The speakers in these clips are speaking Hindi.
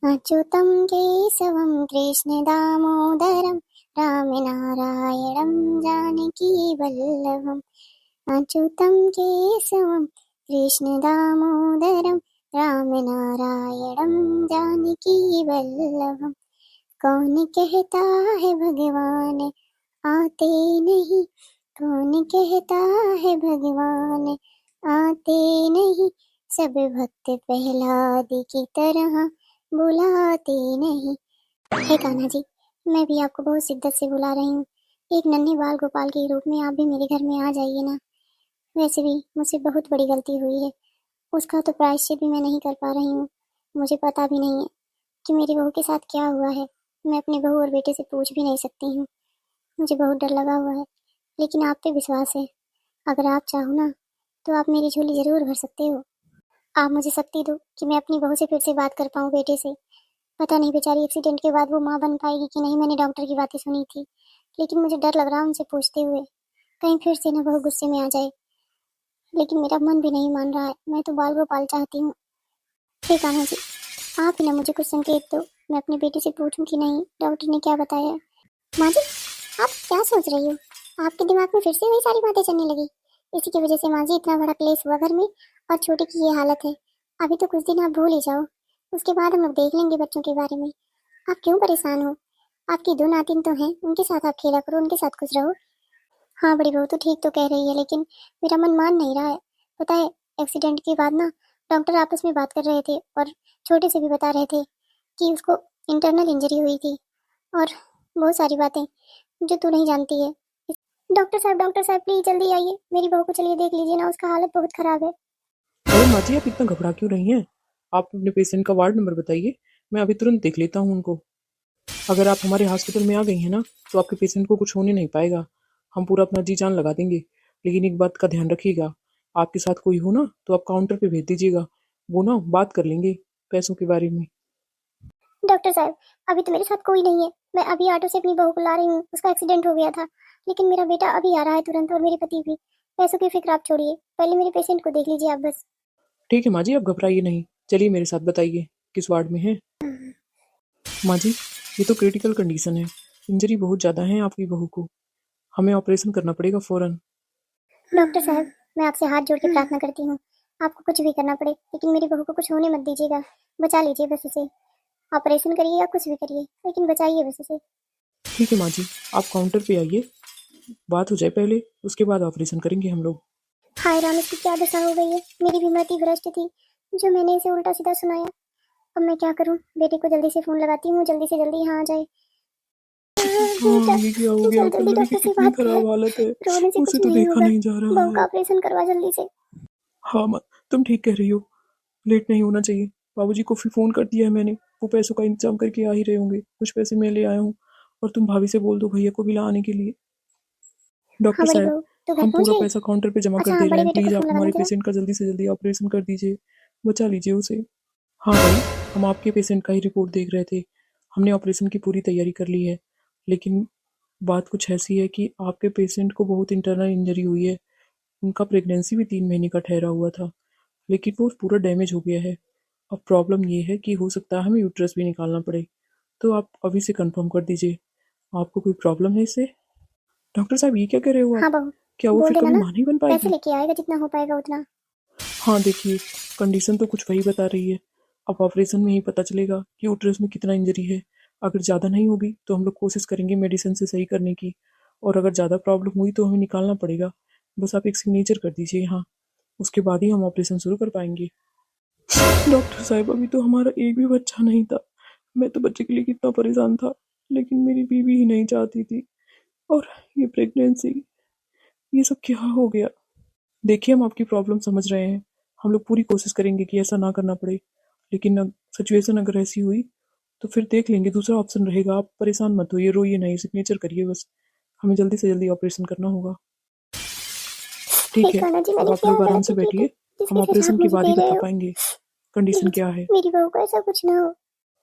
अच्युतं केशवं कृष्णदामोदरं रामनारायणं जानकीवल्लभम् अच्युतं केशवं कृष्णदामोदरं रामनारायणं जानकीवल्लभम् कौन कहता है भगवान आते नहीं, कौन कहता है भगवान आते नहीं, सब भक्त प्रहलाद की तरह बुलाते नहीं। हे कान्हा जी, मैं भी आपको बहुत शिद्दत से बुला रही हूँ। एक नन्हे बाल गोपाल के रूप में आप भी मेरे घर में आ जाइए ना। वैसे भी मुझसे बहुत बड़ी गलती हुई है, उसका तो प्रायश्चित भी मैं नहीं कर पा रही हूँ। मुझे पता भी नहीं है कि मेरी बहू के साथ क्या हुआ है। मैं अपने बहू और बेटे से पूछ भी नहीं सकती हूँ। मुझे बहुत डर लगा हुआ है, लेकिन आप पे विश्वास है। अगर आप चाहो ना तो आप मेरी झोली जरूर भर सकते हो। आप मुझे शक्ति दो कि मैं अपनी बहू से फिर से बात कर पाऊँ बेटे से। पता नहीं बेचारी एक्सीडेंट के बाद वो माँ बन पाएगी कि नहीं। मैंने डॉक्टर की बातें सुनी थी, लेकिन मुझे डर लग रहा है उनसे पूछते हुए, कहीं फिर से ना बहू गुस्से में आ जाए। लेकिन मेरा मन भी नहीं मान रहा है, मैं तो बाल गोपाल चाहती हूँ। हे कान्हा जी, आप ही ना मुझे कुछ संकेत दो, मैं अपनी बेटी से पूछूं कि नहीं डॉक्टर ने क्या बताया। माँ जी, आप क्या सोच रही हो? आपके दिमाग में फिर से वही सारी बातें चलने लगी। इसी की वजह से माँ जी इतना बड़ा क्लेश हुआ घर में, और छोटी की ये हालत है। अभी तो कुछ दिन आप भूल ही जाओ, उसके बाद हम लोग देख लेंगे बच्चों के बारे में। आप क्यों परेशान हो? आपकी दो नातिन तो हैं, उनके साथ आप खेला करो, उनके साथ खुश रहो। हाँ बड़ी बहू तो ठीक तो कह रही है, लेकिन मेरा मन मान नहीं रहा है। पता है, एक्सीडेंट के बाद ना डॉक्टर आपस में बात कर रहे थे, और छोटे से भी बता रहे थे कि उसको इंटरनल इंजरी हुई थी, और बहुत सारी बातें जो तू नहीं जानती है। डॉक्टर साहब प्लीज जल्दी आइए, मेरी बहू को चलिए देख लीजिए ना, उसका हालत बहुत खराब है। अरे माँ जी, आप इतना घबरा क्यों रही हैं? आप अपने पेशेंट का वार्ड नंबर बताइए, मैं अभी तुरंत देख लेता हूँ उनको। अगर आप हमारे हॉस्पिटल में आ गई हैं ना, तो आपके पेशेंट को कुछ होने नहीं पाएगा। हम पूरा अपना जी जान लगा देंगे। लेकिन एक बात का ध्यान रखिएगा, आपके साथ कोई हो ना तो आप काउंटर पे भेज दीजिएगा। वो ना बात कर लेंगे पैसों के बारे में। डॉक्टर साहब, अभी तो मेरे साथ कोई नहीं है। मैं अभी ऑटो से अपनी बहू को ला रही हूँ, उसका एक्सीडेंट हो गया था। लेकिन मेरा बेटा अभी आ रहा है तुरंत, और मेरे पति भी। पैसों की फिक्र आप छोड़िए, पहले मेरे पेशेंट को देख लीजिए आप बस। ठीक है माँ जी, आप घबराइए नहीं। चलिए मेरे साथ, बताइए किस वार्ड में है। माँ जी, ये तो क्रिटिकल कंडीशन है। इंजरी बहुत ज़्यादा है आपकी बहू को। हमें ऑपरेशन करना पड़ेगा फ़ौरन। डॉक्टर साहब, मैं आपसे हाथ जोड़ के प्रार्थना करती हूँ, आपको कुछ भी करना पड़े, लेकिन मेरी बहू को कुछ होने मत दीजिएगा। बचा लीजिए बस इसे। ऑपरेशन करिए या कुछ भी करिए, लेकिन बचाइए बस इसे। ठीक है माँ जी, आप काउंटर पे आइए, बात हो जाए पहले, उसके बाद ऑपरेशन करेंगे हम लोग। हाय राम, इसकी क्या दशा हो गई है। मेरी भी मति भ्रष्ट थी, जो मैंने इसे उल्टा सीधा सुनाया। अब मैं क्या करूं? बेटे को जल्दी से फोन लगाती हूँ, जल्दी से जल्दी यहाँ आ जाए। बेटा, हाँ, ये क्या हो गया? चल जल्दी पल्लवी की डॉक्टर से कितनी बात कर। खराब हालत है। रोने से उसे कुछ तो नहीं देखा होगा। नहीं जा रहा बहू का है। ऑपरेशन करवा जल्दी से। हाँ माँ, तुम ठीक कह रही हो। लेट नहीं होना चाहिए। बाबूजी को फिर फोन कर दिया है मैंने। वो पैसों का इंतजाम करके आ ही रहे होंगे। कुछ पैसे मैं ले आया हूँ। और तुम भाभी से बोल दो भैया को भी ला आने के लिए। डॉक्टर हाँ बड़ी साहब, बहू, तो घर हम पहुंच पूरा गई? पैसा काउंटर पे जमा कर अच्छा दे हाँ, रहे बड़े हैं। बेटे को प्लीज़ आप फोन लगाना हमारे जरा। पेशेंट का जल्दी से जल्दी ऑपरेशन कर दीजिए। बचा लीजिए उसे। हाँ भाई, हम आपके पेशेंट का ही रिपोर्ट देख रहे थे। हमने ऑपरेशन की पूरी तैयारी कर ली है। लेकिन बात कुछ ऐसी है कि आपके पेशेंट को बहुत इंटरनल इंजरी हुई है। उनका प्रेगनेंसी भी 3 महीने का ठहरा हुआ था, लेकिन वो पूरा डैमेज हो गया है। अब प्रॉब्लम ये है कि हो सकता है हमें यूट्रस भी निकालना पड़े। तो आप अभी से कंफर्म कर दीजिए, आपको कोई प्रॉब्लम है इससे? डॉक्टर साहब, ये क्या कह रहे हो आप? हाँ बहू, क्या वो बोल फिर देना कभी ना, मां नहीं बन पैसे पाएगी? लेके आएगा जितना हो पाएगा उतना। हाँ देखिए, कंडीशन तो कुछ वही बता रही है। अब ऑपरेशन में ही पता चलेगा कि यूट्रस में कितना इंजरी है। अगर ज़्यादा नहीं होगी तो हम लोग कोशिश करेंगे मेडिसिन से सही करने की। और अगर ज़्यादा प्रॉब्लम हुई तो हमें निकालना पड़ेगा। बस आप एक सिग्नेचर कर दीजिए यहाँ, उसके बाद ही हम ऑपरेशन शुरू कर पाएंगे। डॉक्टर साहब, अभी तो हमारा एक भी बच्चा नहीं था। मैं तो बच्चे के लिए कितना परेशान था, लेकिन मेरी बीवी ही नहीं चाहती थी। और ये प्रेगनेंसी, ये सब क्या हो गया? देखिए, हम आपकी प्रॉब्लम समझ रहे हैं। हम लोग पूरी कोशिश करेंगे कि ऐसा ना करना पड़े। लेकिन अब सिचुएशन अगर ऐसी हुई तो फिर देख लेंगे, दूसरा ऑप्शन रहेगा। आप परेशान मत होइए, रोइए नहीं, सिग्नेचर करिए बस। हमें जल्दी से जल्दी ऑपरेशन करना होगा। हे ठीक है, कान्हा जी, अब मैंने आप क्या लोग आराम से गलती की थी बैठिए। हम जिसकी सजा ऑपरेशन आप के मुझे बाद दे ही रहे बता हो? पाएंगे कंडीशन प्लीज, क्या है। मेरी बहू को ऐसा कुछ ना हो।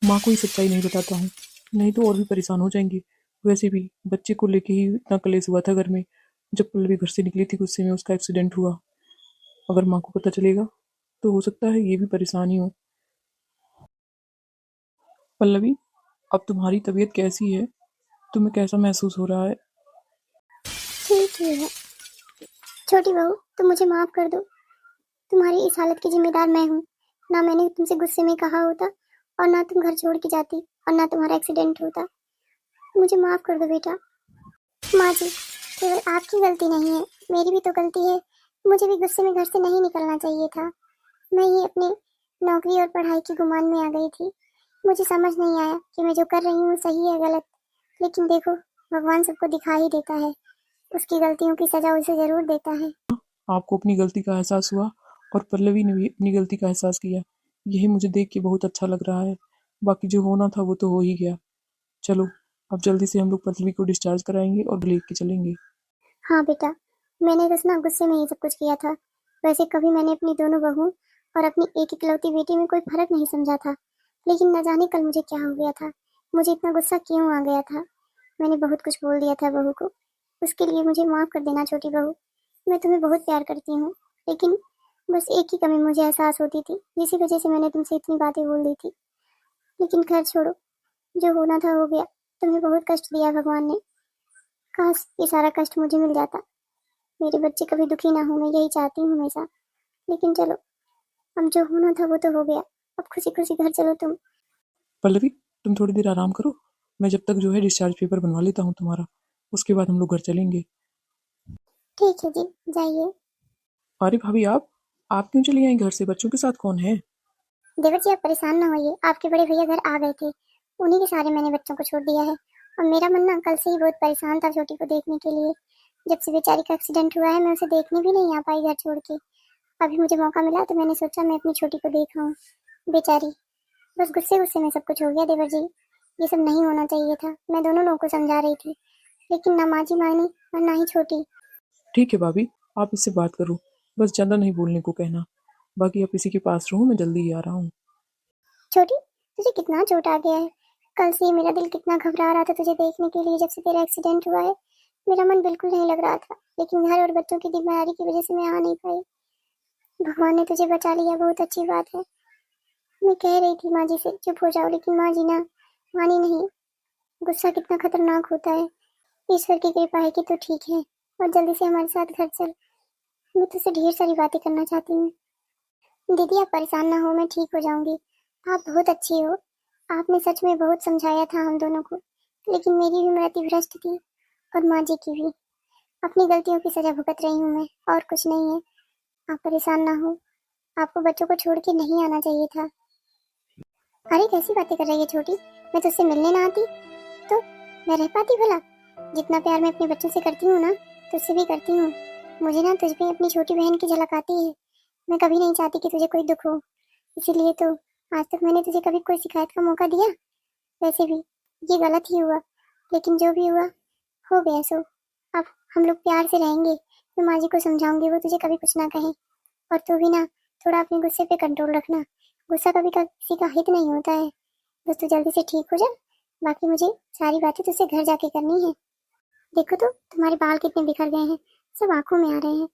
माँ को ही सच्चाई नहीं बताता हूँ, नहीं तो और भी परेशान हो जाएंगी। वैसे भी बच्चे को लेके ही इतना कलेश हुआ था घर में। जब पल्लवी घर से निकली थी गुस्से में, उसका एक्सीडेंट हुआ। अगर माँ को पता चलेगा तो हो सकता है ये भी परेशान ही हो। पल्लवी, अब तुम्हारी तबीयत कैसी है? तुम्हें कैसा महसूस हो रहा है? ठीक ही है। छोटी बहू, तुम मुझे माफ कर दो। तुम्हारी इस हालत की जिम्मेदार मैं हूँ। ना मैंने तुमसे गुस्से में कहा होता, और ना तुम घर छोड़ के जाती, और ना तुम्हारा एक्सीडेंट होता। मुझे माफ कर दो बेटा। माँ जी, केवल आपकी गलती नहीं है, मेरी भी तो गलती है। मुझे भी गुस्से में घर से नहीं निकलना चाहिए था। मैं ही अपनी नौकरी और पढ़ाई की गुमान में आ गई थी। मुझे समझ नहीं आया कि मैं जो कर रही हूँ सही है गलत। लेकिन देखो, भगवान सबको दिखा ही देता है। उसकी गलतियों की सजा उसे जरूर देता है। आपको अपनी गलती का एहसास हुआ और पल्लवी ने भी अपनी गलती का एहसास किया। यही मुझे देख के बहुत अच्छा लग रहा है। बाकी जो होना था वो तो हो ही गया। चलो, अब जल्दी से हम लोग पल्लवी को डिस्चार्ज कराएंगे और लेके चलेंगे। हाँ बेटा, मैंने बस ना गुस्से में ये सब कुछ किया था। वैसे कभी मैंने अपनी दोनों बहू और अपनी एक इकलौती बेटी में कोई फर्क नहीं समझा था। लेकिन न जाने कल मुझे क्या हो गया था। मुझे इतना गुस्सा क्यों आ गया था। मैंने बहुत कुछ बोल दिया था बहू को। उसके लिए मुझे माफ कर देना छोटी बहू। मैं तुम्हें बहुत प्यार करती हूँ। लेकिन बस एक ही कमी मुझे एहसास होती थी, जिसकी वजह से मैंने तुमसे इतनी बातें बोल दी थी। लेकिन खैर छोड़ो, जो होना था हो गया। तुम्हें बहुत कष्ट दिया भगवान ने। काश ये सारा कष्ट मुझे मिल जाता। मेरे बच्चे कभी दुखी ना हो, मैं यही चाहती हूँ हमेशा। लेकिन चलो, अब जो होना था वो तो हो गया। अब खुशी खुशी घर चलो तुम। पल्लवी, तुम थोड़ी देर आराम करो। मैं जब तक जो है डिस्चार्ज पेपर बनवा लेता हूँ तुम्हारा। उसके बाद हम लोग घर चलेंगे। ठीक है जी, जाइए। अरे भाभी, आप क्यों चली आई घर से? बच्चों के साथ कौन है? देवर जी, आप परेशान ना होइए। आपके बड़े भैया घर आ गए थे, उन्हीं के सारे मैंने बच्चों को छोड़ दिया है। और मेरा मन ना कल से ही बहुत परेशान था छोटी को देखने के लिए। जब से बेचारी का एक्सीडेंट हुआ है, मैं उसे देखने भी नहीं आ पाई घर छोड़ के। अभी मुझे मौका मिला तो मैंने सोचा मैं अपनी छोटी को देख आऊं। बेचारी, बस गुस्से गुस्से में सब कुछ हो गया देवर जी। ये सब नहीं होना चाहिए था। मैं दोनों लोगों को समझा रही थी, लेकिन ना माँ जी मानी और ना ही छोटी। ठीक है भाभी, आप इससे बात करो। बस ज़्यादा नहीं बोलने को कहना। बाकी आप इसी के पास रहो, मैं जल्दी ही आ रहा हूँ। छोटी, तुझे कितना चोट आ गया है। कल से मेरा दिल कितना घबरा रहा था तुझे देखने के लिए। जब से तेरा एक्सीडेंट हुआ है, मेरा मन बिल्कुल नहीं लग रहा था। लेकिन घर और बच्चों की जिम्मेदारी की वजह से मैं आ नहीं पाई। भगवान ने तुझे बचा लिया, बहुत अच्छी बात है। मैं कह रही थी माँ जी से चुप हो जाओ, लेकिन माँ जी ना मानी नहीं। गुस्सा कितना खतरनाक होता है। ईश्वर की कृपा है कि तू ठीक है, और जल्दी से हमारे साथ घर चल। मैं तुझसे ढेर सारी बातें करना चाहती हूँ। दीदी, आप परेशान ना हो, मैं ठीक हो जाऊंगी। आप बहुत अच्छी हो। आपने सच में बहुत समझाया था हम दोनों को। लेकिन मेरी भी मति भ्रष्ट थी, और माँ जी की भी। अपनी गलतियों की सजा भुगत रही हूँ मैं, और कुछ नहीं है। आप परेशान ना हो। आपको बच्चों को छोड़ के नहीं आना चाहिए था। अरे कैसी बातें कर रही है छोटी। मैं तुझसे मिलने ना आती तो मैं रह पाती भला? जितना प्यार मैं अपने बच्चों से करती हूँ ना, तुझसे भी करती हूँ। मुझे ना तुझ पे अपनी छोटी बहन की झलक आती है। मैं कभी नहीं चाहती कि तुझे कोई दुख हो। इसीलिए तो आज तक मैंने तुझे कभी कोई शिकायत का मौका दिया? वैसे भी ये गलत ही हुआ। लेकिन जो भी हुआ हो गया सो। अब हम लोग प्यार से रहेंगे। मैं माँ जी को समझाऊंगी, वो तुझे कभी कुछ ना कहे। और तू भी ना थोड़ा अपने गुस्से पे कंट्रोल रखना। गुस्सा कभी किसी का हित नहीं होता है। बस तू जल्दी से ठीक हो जा। बाकी मुझे सारी बातें तुझसे घर जाके करनी है। देखो तो तुम्हारे बाल कितने बिखर गए हैं, सब आंखों में आ रहे हैं।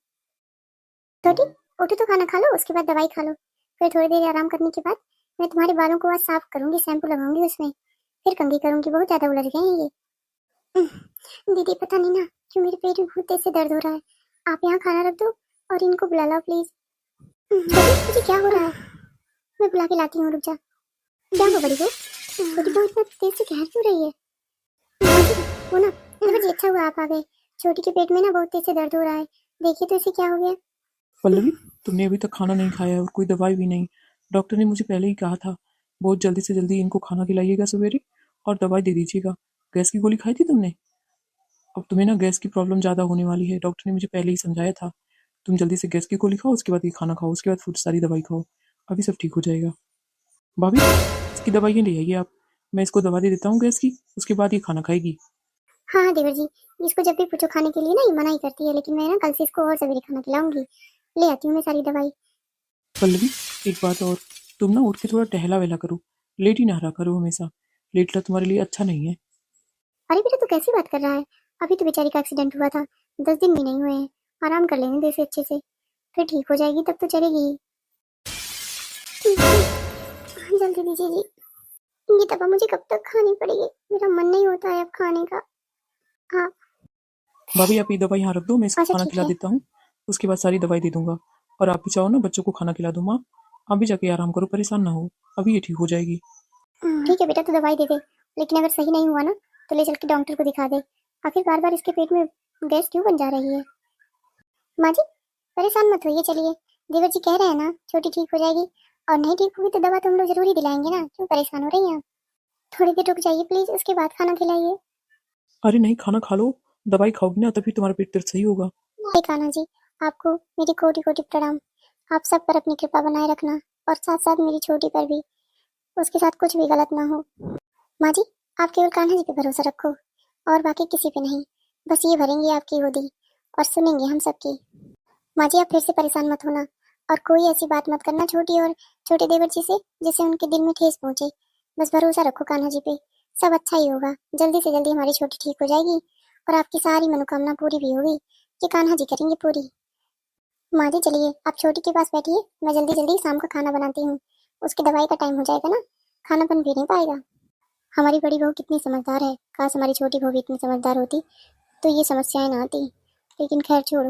छोटी, उठो तो खाना खा लो, उसके बाद दवाई खा लो। फिर थोड़ी देर आराम करने के बाद मैं तुम्हारे बालों को आज साफ करूंगी, शैम्पू लगाऊंगी उसमें। फिर कंघी करूंगी, बहुत ज्यादा उलझ गए हैं ये। दीदी, पता नहीं ना क्यों मेरे पेट में बहुत तेज से दर्द हो रहा है। आप यहाँ खाना रख दो और इनको बुला लो प्लीज। मुझे क्या हो रहा है? मैं बुला के लाती हूँ, रुक जा। क्या हो बड़ी बहू? छोटी बहू इतना तेज से कह क्यों रही है? वो ना, देवर जी अच्छा हुआ आप आ गए। छोटी के पेट में ना बहुत तेज से दर्द हो रहा है। देखिए तो इसे क्या हो गया। पल्लवी, तुमने अभी तक खाना नहीं खाया है और कोई दवाई भी नहीं। डॉक्टर ने मुझे पहले ही कहा था, बहुत जल्दी से जल्दी इनको खाना खिलाइएगा सवेरे और दवाई दे दीजिएगा। गैस की गोली खाई थी तुमने? अब तुम्हें ना गैस की प्रॉब्लम ज़्यादा होने वाली है। डॉक्टर ने मुझे पहले ही समझाया था। तुम जल्दी से गैस की गोली खाओ, उसके बाद ये खाना खाओ, उसके बाद फिर सारी दवाई खाओ। अभी सब ठीक हो जाएगा। भाभी, इसकी दवाइयाँ ले आइए आप। मैं इसको दवा दे देता हूँ गैस की, उसके बाद ये खाना खाएगी। हाँ हाँ देवर जी, इसको जब भी पूछो खाने के लिए ना ये मना ही करती है। लेकिन मैं ना कल से इसको और सवेरे खाना खिलाऊंगी। ले आती हूँ मैं सारी दवाई। पल्लवी, एक बात और। तुम ना उठ के थोड़ा टहला वहला करो। लेट ही ना रहा करो हमेशा। लेटना तुम्हारे लिए अच्छा नहीं है। अरे बेटा, तू कैसी बात कर रहा है? अभी तो बेचारी का एक्सीडेंट हुआ था, 10 दिन भी नहीं हुए हैं। आराम कर लेने दे इसे अच्छे से, फिर ठीक हो जाएगी, तब तो चलेगी ही। जल्दी दीजिए जी। ये दवा मुझे कब तक खानी पड़ेगी? मेरा मन नहीं होता है अब खाने का। हाँ। भाभी आप ये दवा यहाँ रख दो, मैं इसको अच्छा खाना ठीक खिला है। देता हूँ, उसके बाद सारी दवाई दे दूंगा। और आप भी चाहो ना बच्चों को खाना खिला दो। माँ आप भी जाके आराम करो, परेशान ना हो, अभी ये ठीक हो जाएगी। ठीक है बेटा, तो दवाई दे दे, लेकिन अगर सही नहीं हुआ ना तो ले चल के डॉक्टर को दिखा दे। आखिर बार बार इसके पेट में गैस क्यों बन जा रही है? माँ जी परेशान मत होइए, चलिए देवर जी कह रहे हैं ना छोटी ठीक हो जाएगी, और नहीं ठीक होगी तो दवा तो हम लोग जरूर ही दिलाएंगे ना, क्यों परेशान हो रही हैं आप? थोड़ी देर रुक जाइए प्लीज, उसके बाद खाना खिलाइए। अरे नहीं, खाना खा लो, दवाई खाओगी ना तभी तुम्हारा पेट दर्द सही होगा। हे कान्हा जी, आपको मेरी कोटि कोटि प्रणाम। आप सब पर अपनी कृपा बनाए रखना, और साथ साथ मेरी छोटी पर भी, उसके साथ कुछ भी गलत ना हो। माँ जी आप केवल कान्हा जी पे भरोसा रखो, और बाकी किसी पे नहीं। बस ये भरेंगे आपकी गोदी और सुनेंगे हम सबकी। माँ जी आप फिर से परेशान मत होना, और कोई ऐसी बात मत करना छोटी और छोटे देवर जी से जिससे उनके दिल में ठेस पहुंचे। बस भरोसा रखो कान्हा जी पे, सब अच्छा ही होगा। जल्दी से जल्दी हमारी छोटी ठीक हो जाएगी, और आपकी सारी मनोकामना पूरी भी होगी। ये कान्हा जी करेंगे पूरी। माँ जी चलिए आप छोटी के पास बैठिए, मैं जल्दी जल्दी शाम का खाना बनाती हूँ। उसकी दवाई का टाइम हो जाएगा ना, खाना बन भी नहीं पाएगा। हमारी बड़ी बहू कितनी समझदार है, काश हमारी छोटी बहू भी इतनी समझदार होती तो ये समस्याएं ना आती। लेकिन खैर छोड़ो,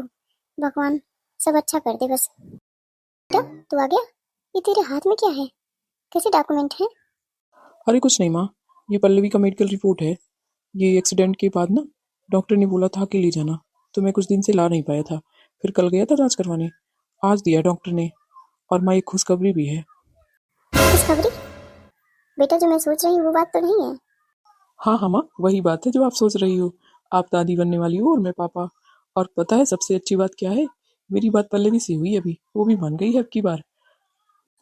भगवान सब अच्छा कर दे बस। बेटा तू आ गया? ये तेरे हाथ में क्या है? कैसे डॉक्यूमेंट है? अरे कुछ नहीं माँ, ये पल्लवी का मेडिकल रिपोर्ट है। ये एक्सीडेंट के बाद ना डॉक्टर ने बोला था कि ले जाना, तो मैं कुछ दिन से ला नहीं पाया था। फिर कल गया था जांच करवाने, आज दिया डॉक्टर ने। और माँ एक खुशखबरी भी है। खुशखबरी? बेटा जो मैं सोच रही हूँ वो बात तो नहीं है? हाँ हाँ माँ, वही बात है जो आप सोच रही हो। आप दादी बनने वाली हो और मैं पापा। और पता है सबसे अच्छी बात क्या है? मेरी बात पल्लवी से हुई अभी, वो भी मान गई है अब की बार।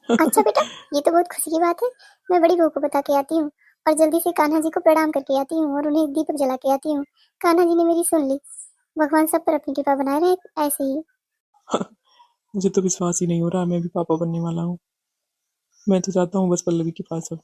अच्छा बेटा, ये तो बहुत खुशी की बात है। मैं बड़ी बहू को बता के आती हूँ, और जल्दी से कान्हा जी को प्रणाम करके आती हूँ, और उन्हें एक दीपक जला के आती हूँ। कान्हा जी ने मेरी सुन ली। भगवान सब पर अपनी कृपा बनाए रहे ऐसे ही। मुझे तो विश्वास ही नहीं हो रहा मैं भी पापा बनने वाला हूँ। मैं तो चाहता हूँ बस पल्लवी के पास अब।